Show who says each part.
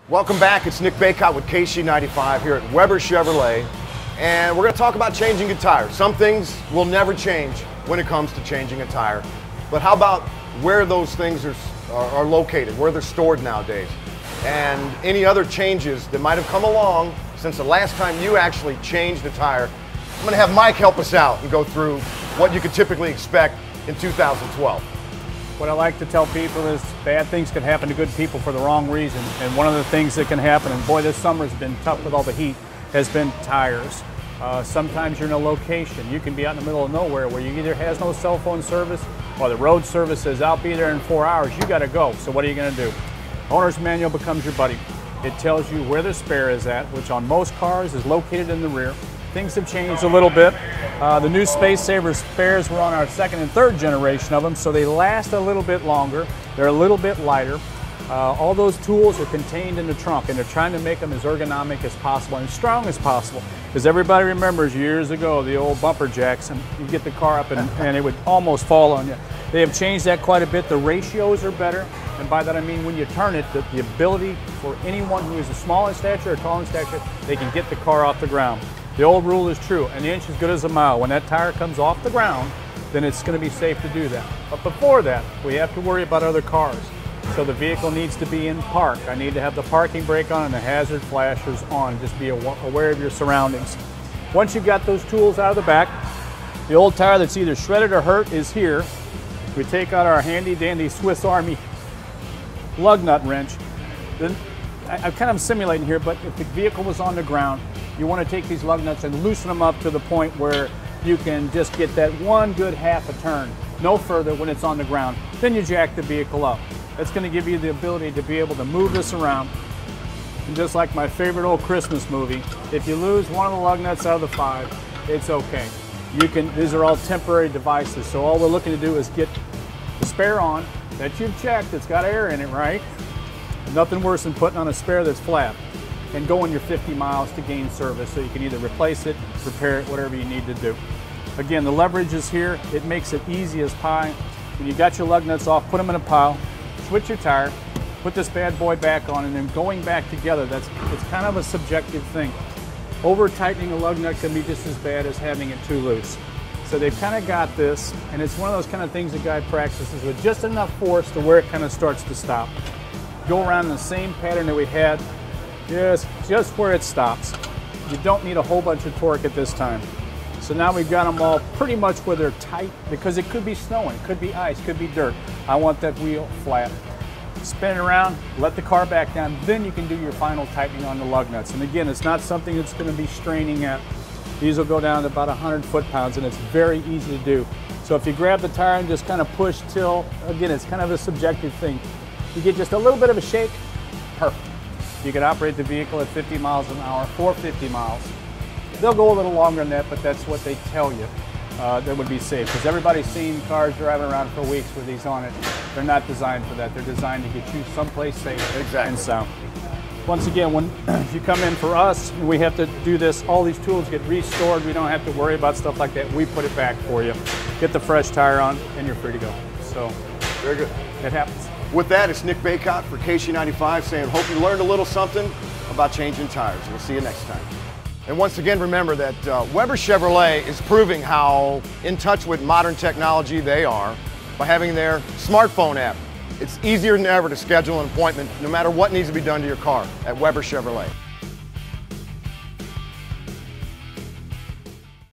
Speaker 1: Welcome back. It's Nick Bacott with KSHE-95 here at Weber Chevrolet, and we're going to talk about changing a tire. Some things will never change when it comes to changing a tire, but how about where those things are located, where they're stored nowadays, and any other changes that might have come along since the last time you actually changed a tire. I'm going to have Mike help us out and go through what you could typically expect in 2012.
Speaker 2: What I like to tell people is bad things can happen to good people for the wrong reason. And one of the things that can happen, and boy, this summer's been tough with all the heat, has been tires. Sometimes you're in a location. You can be out in the middle of nowhere where you either has no cell phone service or the road service says, I'll be there in 4 hours. You got to go. So what are you going to do? Owner's manual becomes your buddy. It tells you where the spare is at, which on most cars is located in the rear. Things have changed a little bit. The new Space Saver spares were on our second and third generation of them, so they last a little bit longer. They're a little bit lighter. All those tools are contained in the trunk, and they're trying to make them as ergonomic as possible and strong as possible. Because everybody remembers years ago the old bumper jacks, and you get the car up and it would almost fall on you. They have changed that quite a bit. The ratios are better, and by that I mean when you turn it, the ability for anyone who is a small in stature or tall in stature, they can get the car off the ground. The old rule is true, an inch is good as a mile. When that tire comes off the ground, then it's going to be safe to do that. But before that, we have to worry about other cars. So the vehicle needs to be in park. I need to have the parking brake on and the hazard flashers on. Just be aware of your surroundings. Once you've got those tools out of the back, the old tire that's either shredded or hurt is here. We take out our handy dandy Swiss Army lug nut wrench. Then I'm kind of simulating here, but if the vehicle was on the ground, you want to take these lug nuts and loosen them up to the point where you can just get that one good half a turn, no further when it's on the ground. Then you jack the vehicle up. That's going to give you the ability to be able to move this around. And just like my favorite old Christmas movie, if you lose one of the lug nuts out of the 5, it's okay. These are all temporary devices, so all we're looking to do is get the spare on that you've checked. It's got air in it, right? Nothing worse than putting on a spare that's flat and going your 50 miles to gain service, so you can either replace it, repair it, whatever you need to do. Again, the leverage is here. It makes it easy as pie. When you got your lug nuts off, put them in a pile, switch your tire, put this bad boy back on, and then going back together, it's kind of a subjective thing. Over tightening a lug nut can be just as bad as having it too loose. So they've kind of got this, and it's one of those kind of things a guy practices with just enough force to where it kind of starts to stop. Go around in the same pattern that we had, just where it stops. You don't need a whole bunch of torque at this time. So now we've got them all pretty much where they're tight, because it could be snowing, it could be ice, could be dirt. I want that wheel flat. Spin it around, let the car back down, then you can do your final tightening on the lug nuts. And again, it's not something that's going to be straining at. These will go down to about 100 foot-pounds, and it's very easy to do. So if you grab the tire and just kind of push till, again, it's kind of a subjective thing. You get just a little bit of a shake, perfect. You can operate the vehicle at 50 miles an hour for 50 miles. They'll go a little longer than that, but that's what they tell you that would be safe. Because everybody's seen cars driving around for weeks with these on it. They're not designed for that. They're designed to get you someplace safe and sound. Once again, when you come in for us, we have to do this. All these tools get restored. We don't have to worry about stuff like that. We put it back for you. Get the fresh tire on, and you're free to go. So,
Speaker 1: very good.
Speaker 2: It happens.
Speaker 1: With that, it's Nick Bacott for KSHE-95 saying, hope you learned a little something about changing tires. We'll see you next time. And once again, remember that Weber Chevrolet is proving how in touch with modern technology they are by having their smartphone app. It's easier than ever to schedule an appointment no matter what needs to be done to your car at Weber Chevrolet.